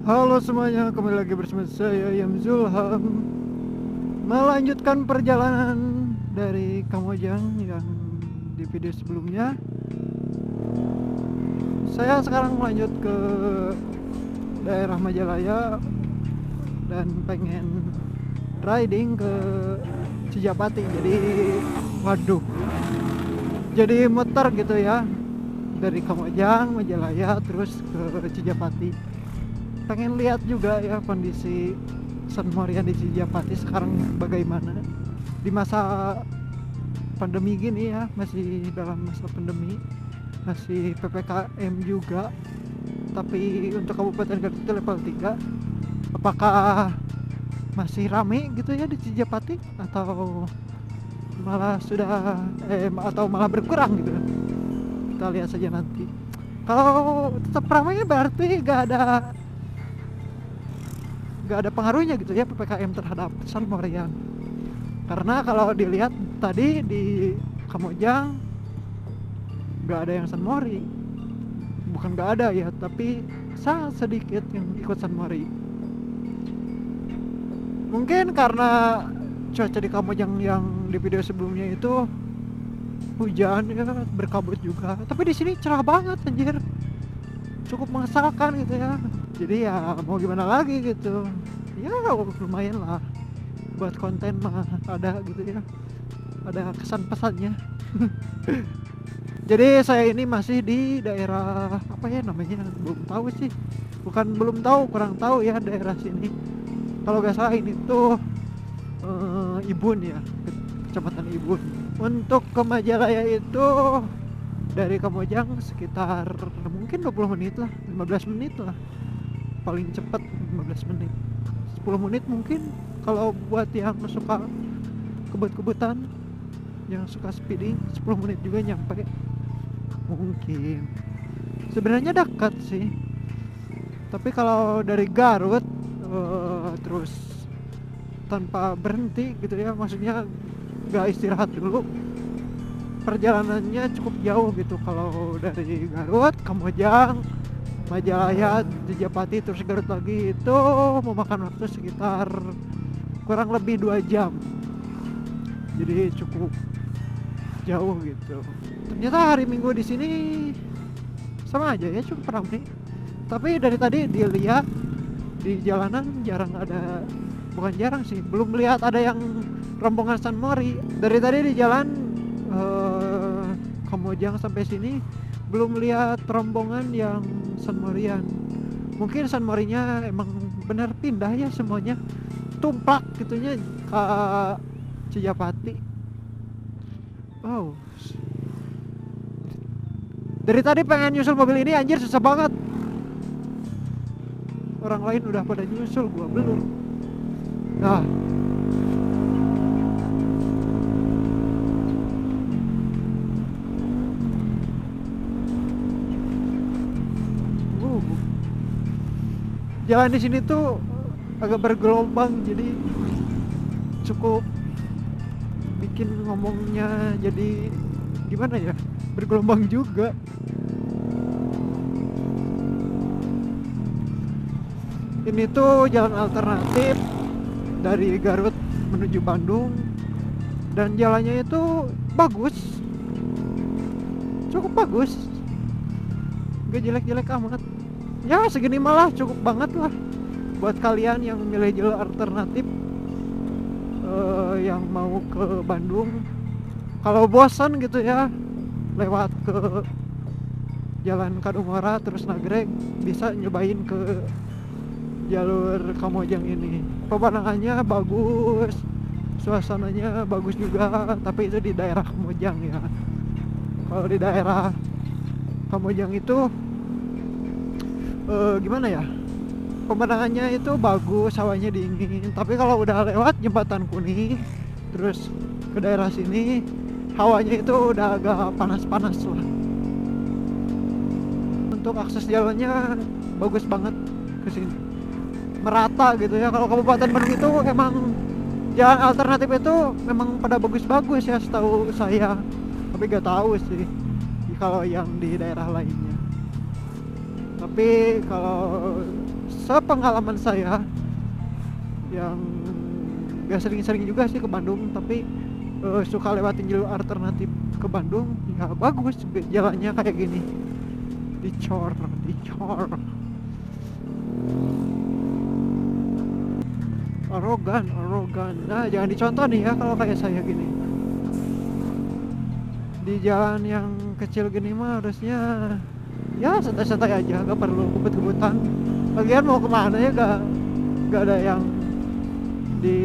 Halo semuanya, kembali lagi bersama saya Yam Zulham, melanjutkan perjalanan dari Kamojang yang di video sebelumnya. Saya sekarang melanjut ke daerah Majalaya dan pengen riding ke Cijapati. Waduh, jadi muter gitu ya, dari Kamojang, Majalaya terus ke Cijapati. Pengen lihat juga ya kondisi San Morian di Cijapati sekarang bagaimana di masa pandemi gini ya, masih dalam masa pandemi, masih PPKM juga, tapi untuk Kabupaten Garut itu level 3. Apakah masih rame gitu ya di Cijapati atau malah sudah atau malah berkurang gitu? Kita lihat saja nanti. Kalau tetap ramai berarti gak ada pengaruhnya gitu ya PPKM terhadap San Morian. Karena kalau dilihat tadi di Kamojang gak ada yang San Mori. Bukan gak ada ya, tapi sangat sedikit yang ikut San Mori. Mungkin karena cuaca di Kamojang yang di video sebelumnya itu hujan ya, berkabut juga. Tapi di sini cerah banget anjir. Cukup mengesalkan gitu ya. Jadi ya mau gimana lagi gitu. Ya lumayan lah buat konten mah ada gitu ya, ada kesan pesannya. Jadi saya ini masih di daerah apa ya namanya, belum tahu sih, bukan belum tahu, kurang tahu ya daerah sini. Kalau nggak salah ini tuh Ibun ya, kecamatan Ibun. Untuk ke Majalaya itu dari Kamojang sekitar mungkin 20 menit lah, 15 menit lah paling cepat, 15 menit, 10 menit mungkin kalau buat yang suka kebut-kebutan, yang suka speeding 10 menit juga nyampe mungkin. Sebenarnya dekat sih, tapi kalau dari Garut terus tanpa berhenti gitu ya, maksudnya gak istirahat dulu, perjalanannya cukup jauh gitu. Kalau dari Garut, Kamojang, Majalaya, Cijapati terus Garut lagi itu memakan waktu sekitar kurang lebih 2 jam. Jadi cukup jauh gitu. Ternyata hari Minggu di sini sama aja ya, cukup ramai. Tapi dari tadi dilihat di jalanan jarang ada, bukan jarang sih, belum lihat ada yang rombongan San Mori. Dari tadi di jalan Kamojang sampai sini belum lihat rombongan yang San Morian. Mungkin San Morinya emang bener pindah ya semuanya, tumplak gitunya ke Cijapati. Oh, dari tadi pengen nyusul mobil ini anjir, susah banget. Orang lain udah pada nyusul, gua belum. Nah, jalan di sini tuh agak bergelombang, jadi cukup bikin ngomongnya jadi gimana ya, bergelombang juga. Ini tuh jalan alternatif dari Garut menuju Bandung, dan jalannya itu bagus, cukup bagus, gak jelek-jelek amat ya. Segini malah cukup banget lah buat kalian yang milih jalur alternatif, yang mau ke Bandung. Kalau bosan gitu ya lewat ke Jalan Kadungora terus Nagreg, bisa nyobain ke jalur Kamojang ini. Pemandangannya bagus, suasananya bagus juga, tapi itu di daerah Kamojang ya. Kalau di daerah Kamojang itu gimana ya, pemandangannya itu bagus, hawanya dingin. Tapi kalau udah lewat Jembatan Kuning terus ke daerah sini, hawanya itu udah agak panas-panas lah. Untuk akses jalannya bagus banget ke sini, merata gitu ya. Kalau Kabupaten Bandung itu emang jalan alternatif itu memang pada bagus-bagus ya setahu saya, tapi gak tahu sih kalau yang di daerah lainnya. Tapi kalau sepengalaman saya yang gak sering-sering juga sih ke Bandung, tapi suka lewatin jalur alternatif ke Bandung, ya bagus jalannya kayak gini, dicor. Arogan. Nah, jangan dicontoh nih ya kalau kayak saya gini. Di jalan yang kecil gini mah harusnya ya santai-santai aja, gak perlu kebut-kebutan. Lagian mau kemana ya, gak ada yang di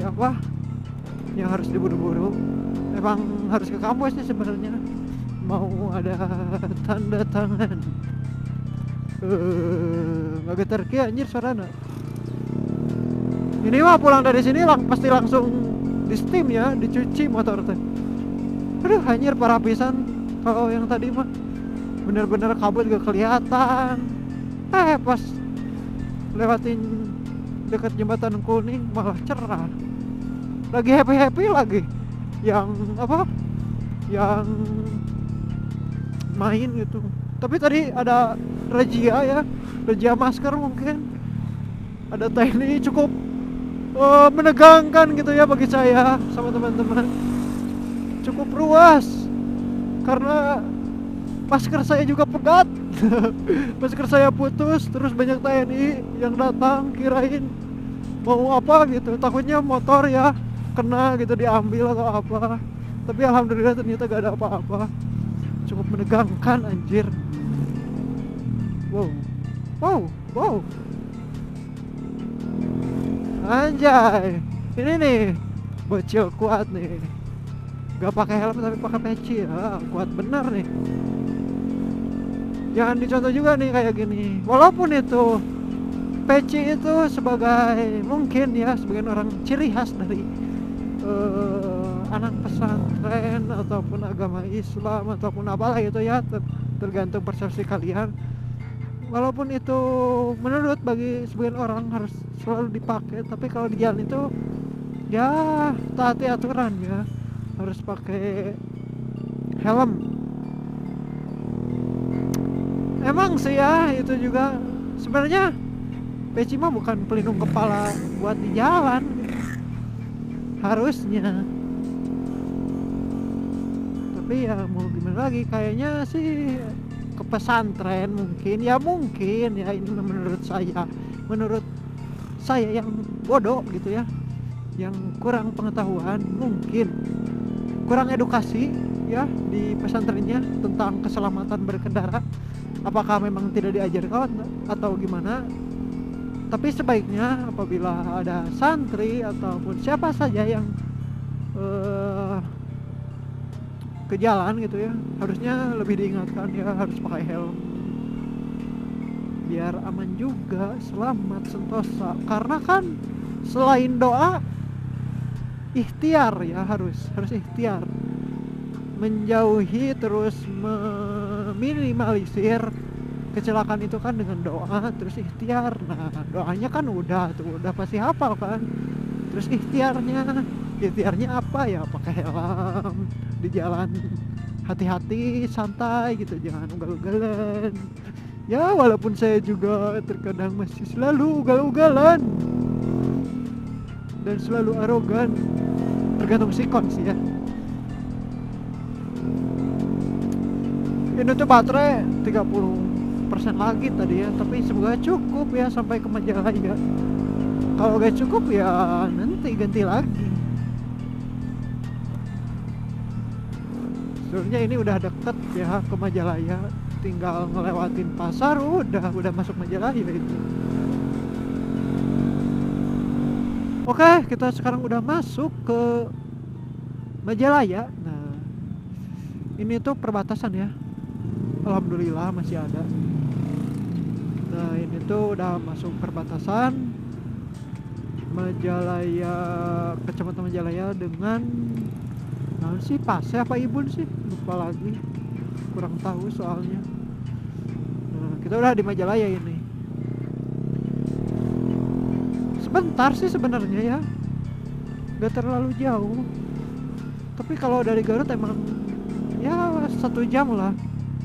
apa yang harus diburu-buru. Emang harus ke kampus sih sebenarnya, mau ada tanda tangan. Nggak getar ki anjir suarana. Ini mah pulang dari sini pasti langsung di steam ya, dicuci motor teh. Aduh anjir parah pisan. Kalau yang tadi mah bener-bener kabut gak kelihatan. Pas lewatin dekat jembatan kuning malah cerah. Lagi happy lagi. Yang apa? Yang main gitu. Tapi tadi ada razia masker mungkin. Ada TNI, cukup menegangkan gitu ya bagi saya sama teman-teman. Cukup ruas karena masker saya juga pegat. Masker saya putus, terus banyak TNI yang datang, kirain mau apa gitu, takutnya motor ya kena gitu, diambil atau apa. Tapi alhamdulillah ternyata gak ada apa-apa. Cukup menegangkan anjir. Wow. Anjay, ini nih bocil kuat nih. Gak pakai helm tapi pakai peci, kuat bener nih. Jangan dicontoh juga nih kayak gini. Walaupun itu peci itu sebagai mungkin ya sebagian orang ciri khas dari anak pesantren ataupun agama Islam ataupun apalah itu ya, tergantung persepsi kalian. Walaupun itu menurut bagi sebagian orang harus selalu dipakai, tapi kalau di jalan itu ya taati aturan ya, harus pakai helm. Emang sih ya itu juga sebenarnya peci mah bukan pelindung kepala buat di jalan harusnya. Tapi ya mau gimana lagi, kayaknya sih ke pesantren mungkin ya ini menurut saya yang bodoh gitu ya, yang kurang pengetahuan, mungkin kurang edukasi ya di pesantrennya tentang keselamatan berkendara. Apakah memang tidak diajarkan atau gimana? Tapi sebaiknya apabila ada santri ataupun siapa saja yang ke jalan gitu ya, harusnya lebih diingatkan ya, harus pakai helm biar aman juga, selamat sentosa. Karena kan selain doa, ikhtiar ya, harus ikhtiar menjauhi terus meminimalisir kecelakaan itu kan dengan doa terus ikhtiar. Nah doanya kan udah pasti hafal kan. Terus ikhtiarnya apa ya, pakai helm di jalan, hati-hati, santai gitu, jangan ugal-ugalan ya. Walaupun saya juga terkadang masih selalu ugal-ugalan dan selalu arogan, tergantung sikon sih ya. Ini tuh baterai 30% lagi tadi ya, tapi semoga cukup ya sampai ke Majalaya. Kalau gak cukup ya nanti ganti lagi. Sebenarnya ini udah deket ya ke Majalaya, tinggal ngelewatin pasar udah masuk Majalaya itu. Oke, kita sekarang udah masuk ke Majalaya. Nah, ini tuh perbatasan ya. Alhamdulillah masih ada. Nah, ini tuh udah masuk perbatasan Majalaya, Kecamatan Majalaya dengan sih Pase apa Ibun sih, lupa lagi, kurang tahu soalnya. Nah, kita udah di Majalaya ini. Sebentar sih sebenarnya ya, gak terlalu jauh. Tapi kalau dari Garut emang ya 1 jam lah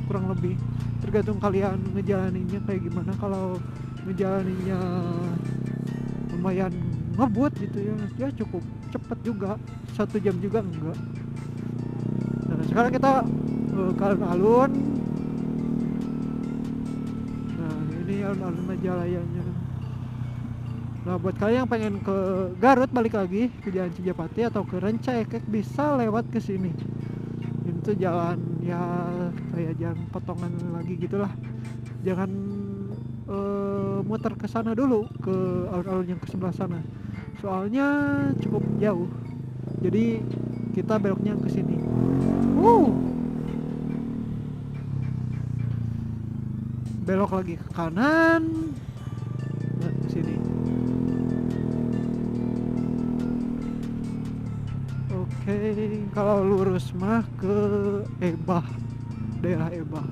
kurang lebih, tergantung kalian ngejalaninnya kayak gimana. Kalau menjalaninya lumayan ngebut gitu ya, ya cukup cepet juga, 1 jam juga enggak. Nah sekarang kita ke alun-alun. Nah ini alun-alun Majalayanya. Nah buat kalian yang pengen ke Garut balik lagi ke Jalan Cijapati atau ke Rancaekek bisa lewat ke sini. Ini tuh jalan ya kayak jalan potongan lagi gitulah. Jangan muter ke sana dulu ke alun-alun yang ke sebelah sana. Soalnya cukup jauh. Jadi kita beloknya ke sini. Belok lagi ke kanan. Nah, ke sini. Oke, kalau lurus mah ke Ebah, daerah Ebah.